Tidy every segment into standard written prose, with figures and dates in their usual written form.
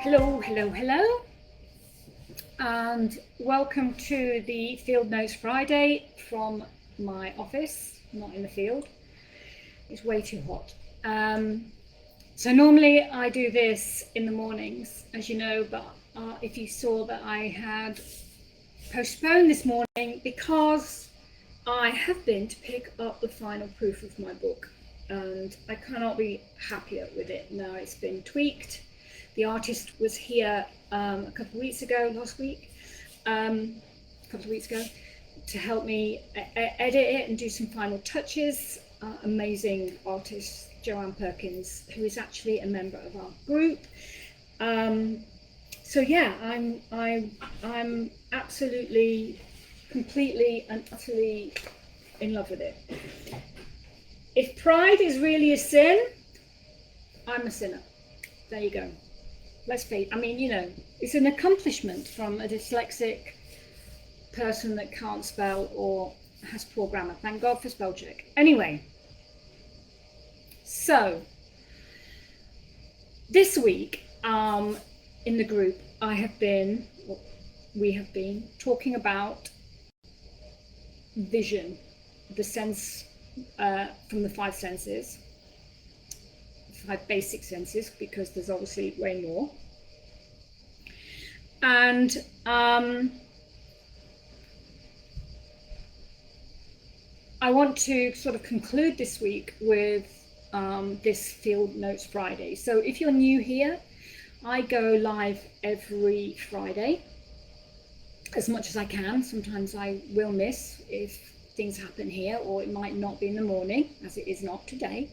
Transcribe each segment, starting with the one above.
Hello, and welcome to the Field Notes Friday from my office, not in the field. It's way too hot. So normally I do this in the mornings, as you know, but if you saw that I had postponed this morning because I have been to pick up the final proof of my book, and I cannot be happier with it. Now it's been tweaked. The artist was here a couple of weeks ago, to help me edit it and do some final touches. Amazing artist, Joanne Perkins, who is actually a member of our group. So yeah, I'm absolutely, completely and utterly in love with it. If pride is really a sin, I'm a sinner. There you go. Let's face, I mean, you know, it's an accomplishment from a dyslexic person that can't spell or has poor grammar. Thank God for spell check. Anyway, so this week in the group, we have been talking about vision, the sense from the five senses. 5 basic senses, because there's obviously way more. And I want to sort of conclude this week with this Field Notes Friday. So if you're new here, I go live every Friday as much as I can. Sometimes I will miss if things happen here, or it might not be in the morning, as it is not today.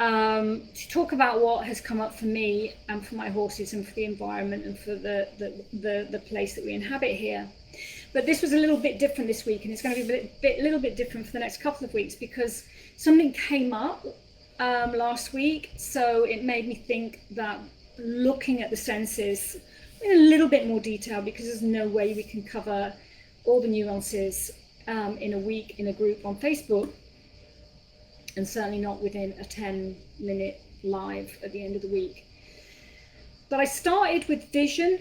To talk about what has come up for me and for my horses and for the environment and for the place that we inhabit here. But this was a little bit different this week, and it's going to be a little bit different for the next couple of weeks, because something came up last week, so it made me think that looking at the senses in a little bit more detail, because there's no way we can cover all the nuances in a week in a group on Facebook, and certainly not within a 10-minute live at the end of the week. But I started with vision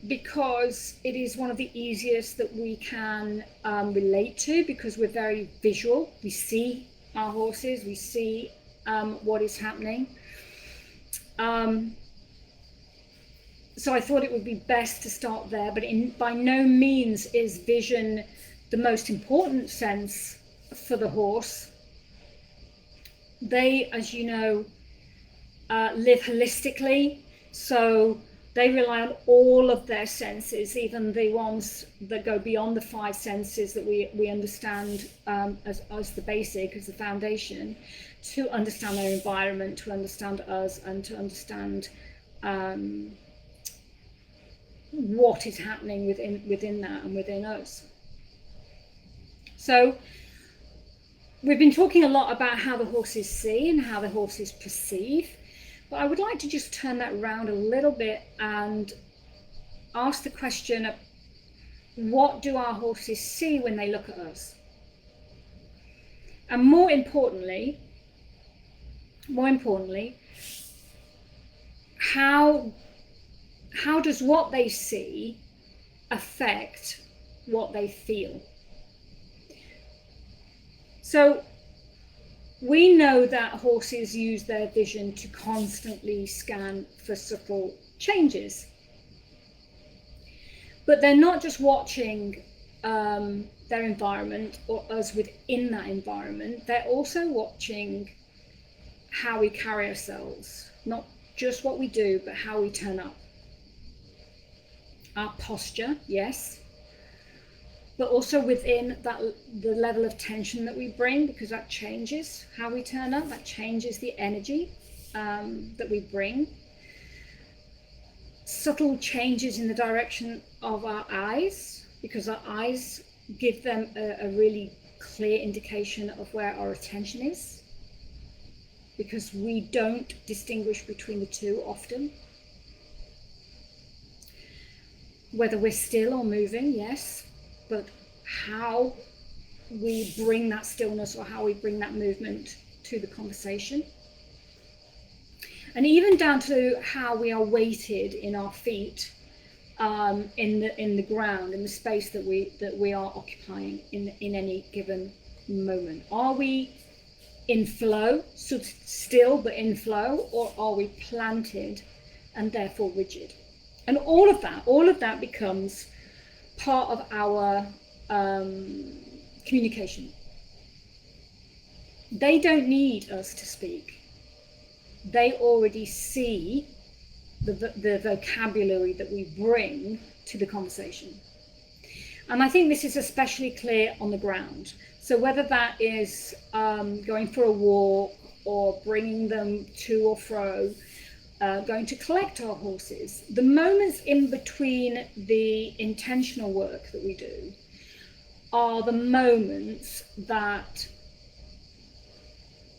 because it is one of the easiest that we can relate to, because we're very visual. We see our horses, we see what is happening. So I thought it would be best to start there, but by no means is vision the most important sense for the horse. They, as you know, live holistically, so they rely on all of their senses, even the ones that go beyond the 5 senses that we understand as the basic, as the foundation, to understand their environment, to understand us, and to understand what is happening within that and within us. So we've been talking a lot about how the horses see and how the horses perceive, but I would like to just turn that around a little bit and ask the question of, what do our horses see when they look at us? And more importantly, how does what they see affect what they feel? So we know that horses use their vision to constantly scan for subtle changes. But they're not just watching their environment or us within that environment, they're also watching how we carry ourselves, not just what we do, but how we turn up. Our posture, yes, but also within that, the level of tension that we bring, because that changes how we turn up, that changes the energy that we bring. Subtle changes in the direction of our eyes, because our eyes give them a really clear indication of where our attention is, because we don't distinguish between the two often. Whether we're still or moving, yes, but how we bring that stillness or how we bring that movement to the conversation. and even down to how we are weighted in our feet, in the ground, in the space that we are occupying in any given moment. Are we in flow, so still but in flow, or are we planted and therefore rigid? And all of that becomes part of our communication. They don't need us to speak. They already see the vocabulary that we bring to the conversation. And I think this is especially clear on the ground. So whether that is going for a walk, or bringing them to or fro, going to collect our horses, the moments in between the intentional work that we do are the moments that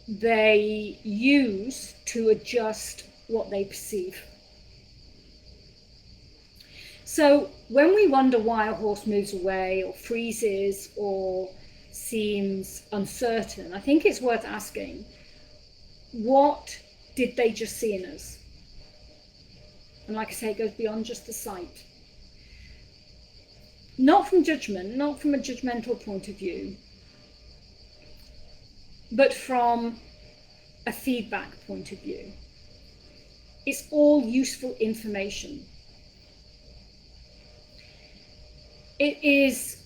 they use to adjust what they perceive. So when we wonder why a horse moves away or freezes or seems uncertain, I think it's worth asking, what did they just see in us? And like I say, it goes beyond just the sight. Not from judgment, not from a judgmental point of view, but from a feedback point of view. It's all useful information. It is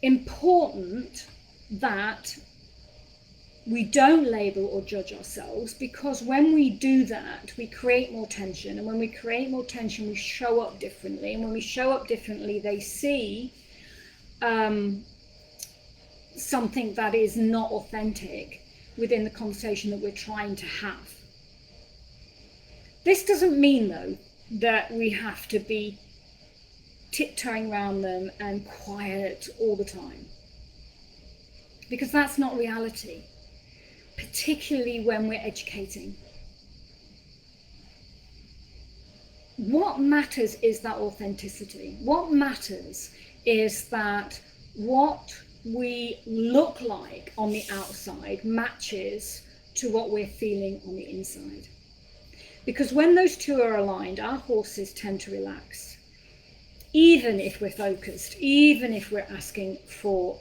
important that we don't label or judge ourselves, because when we do that, we create more tension. And when we create more tension, we show up differently. And when we show up differently, they see something that is not authentic within the conversation that we're trying to have. This doesn't mean, though, that we have to be tiptoeing around them and quiet all the time, because that's not reality, particularly when we're educating. What matters is that authenticity. What matters is that what we look like on the outside matches to what we're feeling on the inside. Because when those two are aligned, our horses tend to relax. Even if we're focused, even if we're asking for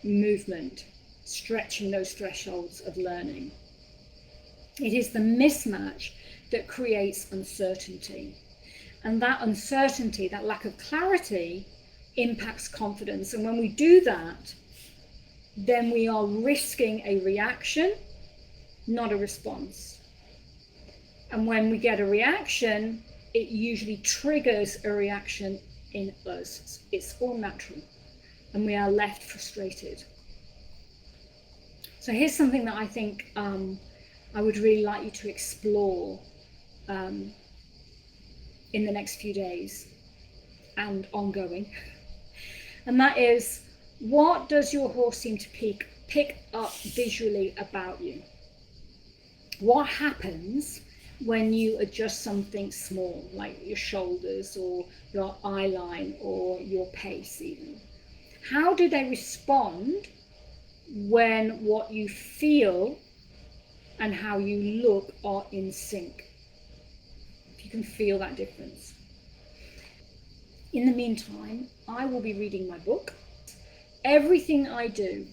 movement, stretching those thresholds of learning. It is the mismatch that creates uncertainty. And that uncertainty, that lack of clarity, impacts confidence. And when we do that, then we are risking a reaction, not a response. And when we get a reaction, it usually triggers a reaction in us. It's all natural, and we are left frustrated. So here's something that I think I would really like you to explore in the next few days and ongoing. And that is, what does your horse seem to pick up visually about you? What happens when you adjust something small, like your shoulders or your eye line or your pace even? How do they respond when what you feel and how you look are in sync? If you can feel that difference. In the meantime, I will be reading my book. Everything I do,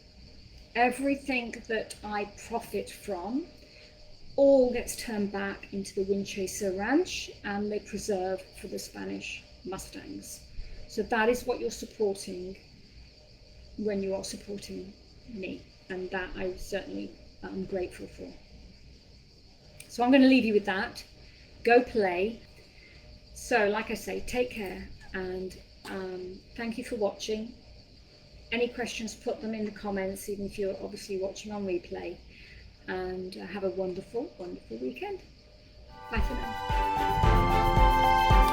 everything that I profit from, all gets turned back into the Winchester Ranch and they preserve for the Spanish Mustangs. So that is what you're supporting when you are supporting me, and that I certainly am grateful for. So I'm going to leave you with that. Go play. So like I say, take care, and thank you for watching. Any questions, put them in the comments, even if you're obviously watching on replay. And have a wonderful, wonderful weekend. Bye for now.